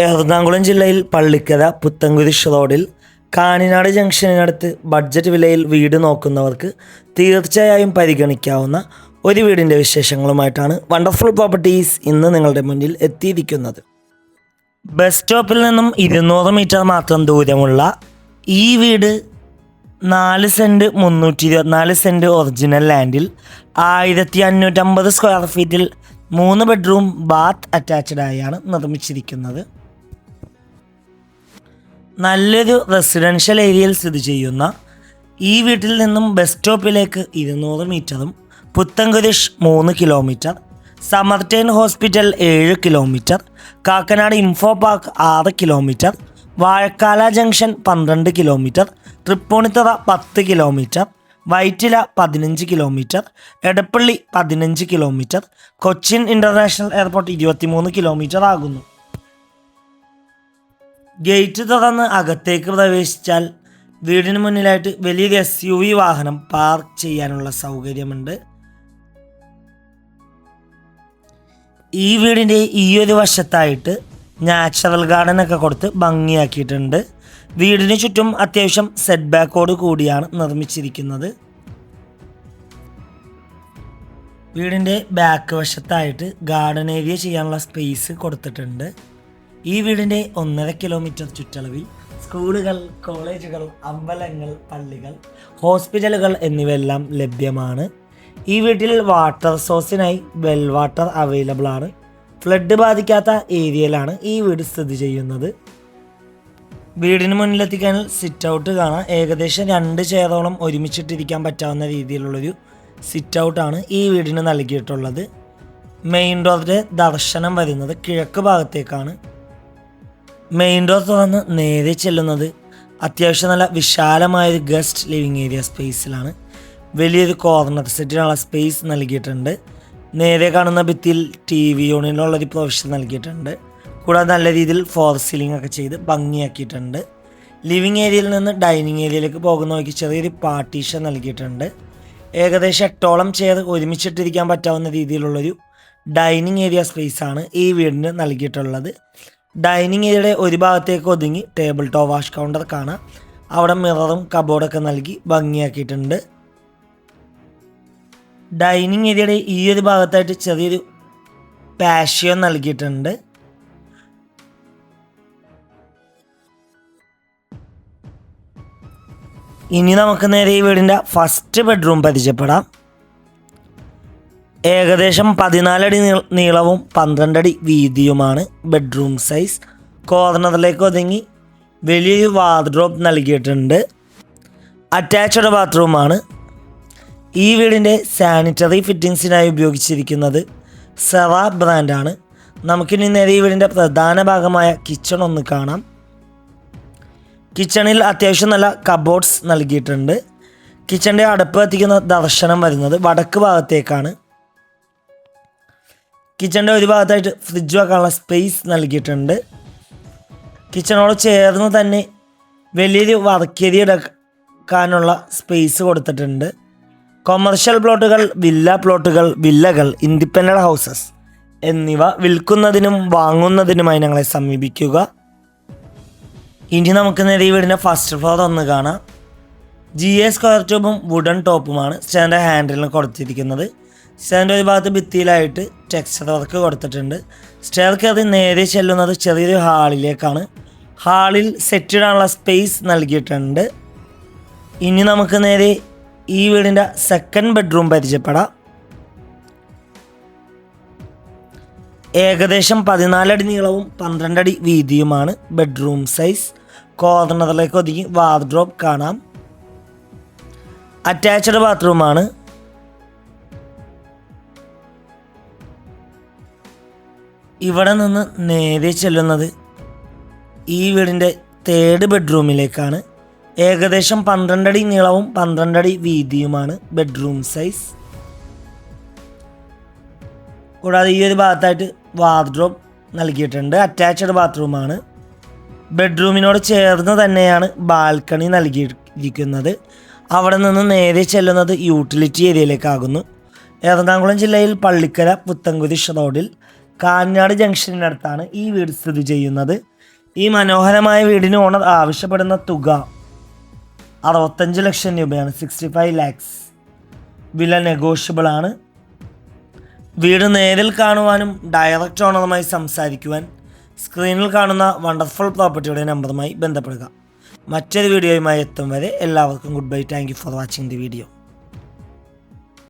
എറണാകുളം ജില്ലയിൽ പള്ളിക്കര പുത്തൻകുരിശ് റോഡിൽ കാണിനാട് ജംഗ്ഷനിനടുത്ത് ബഡ്ജറ്റ് വിലയിൽ വീട് നോക്കുന്നവർക്ക് തീർച്ചയായും പരിഗണിക്കാവുന്ന ഒരു വീടിൻ്റെ വിശേഷങ്ങളുമായിട്ടാണ് വണ്ടർഫുൾ പ്രോപ്പർട്ടീസ് ഇന്ന് നിങ്ങളുടെ മുന്നിൽ എത്തിയിരിക്കുന്നത്. ബസ് സ്റ്റോപ്പിൽ നിന്നും 200 മീറ്റർ മാത്രം ദൂരമുള്ള ഈ വീട് 4 സെൻറ്റ് 324 സെൻറ്റ് ഒറിജിനൽ ലാൻഡിൽ 1550 സ്ക്വയർ ഫീറ്റിൽ 3 ബെഡ്റൂം ബാത്ത് അറ്റാച്ച്ഡായാണ് നിർമ്മിച്ചിരിക്കുന്നത്. നല്ലൊരു റെസിഡൻഷ്യൽ ഏരിയയിൽ സ്ഥിതി ചെയ്യുന്ന ഈ വീട്ടിൽ നിന്നും ബസ് സ്റ്റോപ്പിലേക്ക് 200 മീറ്ററും Puthencruz 3 kilometre, Samaritan hospital 7 kilometre, Kakkanad info park 6 kilometre, Vazhakkala junction 12 kilometre, Tripunithura 10 kilometre, Vyttila 15 kilometre, Edappally 15 kilometre, Cochin international airport 23 kilometre ആകുന്നു. ഗേറ്റ് തുറന്ന് അകത്തേക്ക് പ്രവേശിച്ചാൽ വീടിന് മുന്നിലായിട്ട് വലിയൊരു SUV വാഹനം പാർക്ക് ചെയ്യാനുള്ള സൗകര്യമുണ്ട്. ഈ വീടിൻ്റെ ഈ ഒരു വശത്തായിട്ട് നാച്ചുറൽ ഗാർഡൻ ഒക്കെ കൊടുത്ത് ഭംഗിയാക്കിയിട്ടുണ്ട്. വീടിന് ചുറ്റും അത്യാവശ്യം സെറ്റ് ബാക്കോട് കൂടിയാണ് നിർമ്മിച്ചിരിക്കുന്നത്. വീടിൻ്റെ ബാക്ക് വശത്തായിട്ട് ഗാർഡൻ ഏരിയ ചെയ്യാനുള്ള സ്പേസ് കൊടുത്തിട്ടുണ്ട്. ഈ വീടിൻ്റെ 1.5 കിലോമീറ്റർ ചുറ്റളവിൽ സ്കൂളുകൾ, കോളേജുകൾ, അമ്പലങ്ങൾ, പള്ളികൾ, ഹോസ്പിറ്റലുകൾ എന്നിവയെല്ലാം ലഭ്യമാണ്. ഈ വീട്ടിൽ വാട്ടർ സോഴ്സിനായി വെൽ വാട്ടർ അവൈലബിൾ ആണ്. ഫ്ലഡ് ബാധിക്കാത്ത ഏരിയയിലാണ് ഈ വീട് സ്ഥിതി ചെയ്യുന്നത്. വീടിന് മുന്നിലെത്തിക്കാൻ സിറ്റ് ഔട്ട് കാണാം. ഏകദേശം 2 ചെയറോളം ഒരുമിച്ചിട്ടിരിക്കാൻ പറ്റാവുന്ന രീതിയിലുള്ളൊരു സിറ്റ് ഔട്ടാണ് ഈ വീടിന് നൽകിയിട്ടുള്ളത്. മെയിൻ ഡോറിൻ്റെ ദർശനം വരുന്നത് കിഴക്ക് ഭാഗത്തേക്കാണ്. മെയിൻ ഡോർ തുറന്ന് നേരെ ചെല്ലുന്നത് അത്യാവശ്യം നല്ല വിശാലമായൊരു ഗസ്റ്റ് ലിവിങ് ഏരിയ സ്പേസിലാണ്. വലിയൊരു കോർണർ സെറ്റിനുള്ള സ്പേസ് നൽകിയിട്ടുണ്ട്. നേരെ കാണുന്ന ഭിത്തിയിൽ TV യൂണിറ്റിനുള്ളൊരു പ്രൊവിഷൻ നൽകിയിട്ടുണ്ട്. കൂടാതെ നല്ല രീതിയിൽ ഫോർ സീലിംഗ് ഒക്കെ ചെയ്ത് ഭംഗിയാക്കിയിട്ടുണ്ട്. ലിവിങ് ഏരിയയിൽ നിന്ന് ഡൈനിങ് ഏരിയയിലേക്ക് പോകുന്ന വഴിക്ക് ചെറിയൊരു പാർട്ടീഷൻ നൽകിയിട്ടുണ്ട്. ഏകദേശം 8ഓളം ചെയർ ഒരുമിച്ചിട്ടിരിക്കാൻ പറ്റാവുന്ന രീതിയിലുള്ളൊരു ഡൈനിങ് ഏരിയ സ്പേസാണ് ഈ വീടിന് നൽകിയിട്ടുള്ളത്. ഡൈനിങ് ഏരിയയുടെ ഒരു ഭാഗത്തേക്ക് ഒതുങ്ങി ടേബിൾ ടോപ്പ് വാഷ് കൗണ്ടർ കാണാം. അവിടെ മിററും കബോർഡൊക്കെ നൽകി ഭംഗിയാക്കിയിട്ടുണ്ട്. ഡൈനിങ് ഏരിയയുടെ ഈ ഒരു ഭാഗത്തായിട്ട് ചെറിയൊരു പാഷ്യോ നൽകിയിട്ടുണ്ട്. ഇനി നമുക്ക് നേരെ ഈ വീടിൻ്റെ ഫസ്റ്റ് ബെഡ്റൂം പരിചയപ്പെടാം. ഏകദേശം 14 അടി നീളവും 12 അടി വീതിയുമാണ് ബെഡ്റൂം സൈസ്. കോർണറിലേക്ക് ഒതുങ്ങി വലിയൊരു വാർഡ്രോബ് നൽകിയിട്ടുണ്ട്. അറ്റാച്ച്ഡ് ബാത്റൂമാണ്. ഈ വീടിൻ്റെ സാനിറ്ററി ഫിറ്റിങ്സിനായി ഉപയോഗിച്ചിരിക്കുന്നത് സെറ ബ്രാൻഡാണ്. നമുക്കിനി നേരെ ഈ വീടിൻ്റെ പ്രധാന ഭാഗമായ കിച്ചൺ ഒന്ന് കാണാം. കിച്ചണിൽ അത്യാവശ്യം നല്ല കബോർഡ്സ് നൽകിയിട്ടുണ്ട്. കിച്ചണിൻ്റെ അടുപ്പ് കത്തിക്കുന്ന ദർശനം വരുന്നത് വടക്ക് ഭാഗത്തേക്കാണ്. കിച്ചണിൻ്റെ ഒരു ഭാഗത്തായിട്ട് ഫ്രിഡ്ജ് വെക്കാനുള്ള സ്പേസ് നൽകിയിട്ടുണ്ട്. കിച്ചണോട് ചേർന്ന് തന്നെ വലിയൊരു വർക്ക് ഏരിയ എടുക്കാനുള്ള സ്പേസ് കൊടുത്തിട്ടുണ്ട്. കൊമേർഷ്യൽ പ്ലോട്ടുകൾ, വില്ല പ്ലോട്ടുകൾ, വില്ലകൾ, ഇൻഡിപെൻഡൻ്റ് ഹൗസസ് എന്നിവ വിൽക്കുന്നതിനും വാങ്ങുന്നതിനുമായി ഞങ്ങളെ സമീപിക്കുക. ഇനി നമുക്ക് നേരെ ഈ വീടിൻ്റെ ഫസ്റ്റ് ഫ്ലോർ ഒന്ന് കാണാം. GA സ്ക്വയർ ട്യൂബും വുഡൻ ടോപ്പുമാണ് സ്റ്റാൻഡ് ഹാൻഡിലിന് കൊടുത്തിരിക്കുന്നത്. സ്റ്റാൻഡ് ഒരു ഭാഗത്ത് ഭിത്തിയിലായിട്ട് ടെക്സ്ചർ വർക്ക് കൊടുത്തിട്ടുണ്ട്. സ്റ്റെയർ കയറി നേരെ ചെല്ലുന്നത് ചെറിയൊരു ഹാളിലേക്കാണ്. ഹാളിൽ സെറ്റ് ഇടാനുള്ള സ്പേസ് നൽകിയിട്ടുണ്ട്. ഇനി നമുക്ക് നേരെ ഈ വീടിൻ്റെ സെക്കൻഡ് ബെഡ്റൂം പരിചയപ്പെടാം. ഏകദേശം 14 അടി നീളവും 12 അടി വീതിയുമാണ് ബെഡ്റൂം സൈസ്. കോർണറിലേക്ക് ഒതുങ്ങി വാർഡ്രോബ് കാണാം. അറ്റാച്ച്ഡ് ബാത്റൂമാണ്. ഇവിടെ നിന്ന് നേരെ ചെല്ലുന്നത് ഈ വീടിൻ്റെ തേർഡ് ബെഡ്റൂമിലേക്കാണ്. ഏകദേശം 12 അടി നീളവും 12 അടി വീതിയുമാണ് ബെഡ്റൂം സൈസ്. കൂടാതെ ഈ ഒരു ഭാഗത്തായിട്ട് വാർഡ്രോബ് നൽകിയിട്ടുണ്ട്. അറ്റാച്ച്ഡ് ബാത്റൂമാണ്. ബെഡ്റൂമിനോട് ചേർന്ന് തന്നെയാണ് ബാൽക്കണി നൽകിയിരിക്കുന്നത്. അവിടെ നിന്ന് നേരെ ചെല്ലുന്നത് യൂട്ടിലിറ്റി ഏരിയയിലേക്കാകുന്നു. എറണാകുളം ജില്ലയിൽ പള്ളിക്കര പുത്തൻകുരിശ് റോഡിൽ കാഞ്ഞാട് ജംഗ്ഷനടുത്താണ് ഈ വീട് സ്ഥിതി ചെയ്യുന്നത്. ഈ മനോഹരമായ വീടിന് ഓണർ ആവശ്യപ്പെടുന്ന തുക 65 ലക്ഷം രൂപയാണ്. 65 lakhs. വില നെഗോഷ്യബിൾ ആണ്. വീട് നേരിൽ കാണുവാനും ഡയറക്റ്റ് ഓണറുമായി സംസാരിക്കുവാൻ സ്ക്രീനിൽ കാണുന്ന വണ്ടർഫുൾ പ്രോപ്പർട്ടിയുടെ നമ്പറുമായി ബന്ധപ്പെടുക. മറ്റൊരു വീഡിയോയുമായി എത്തും വരെ എല്ലാവർക്കും good bye. Thank you for watching the video.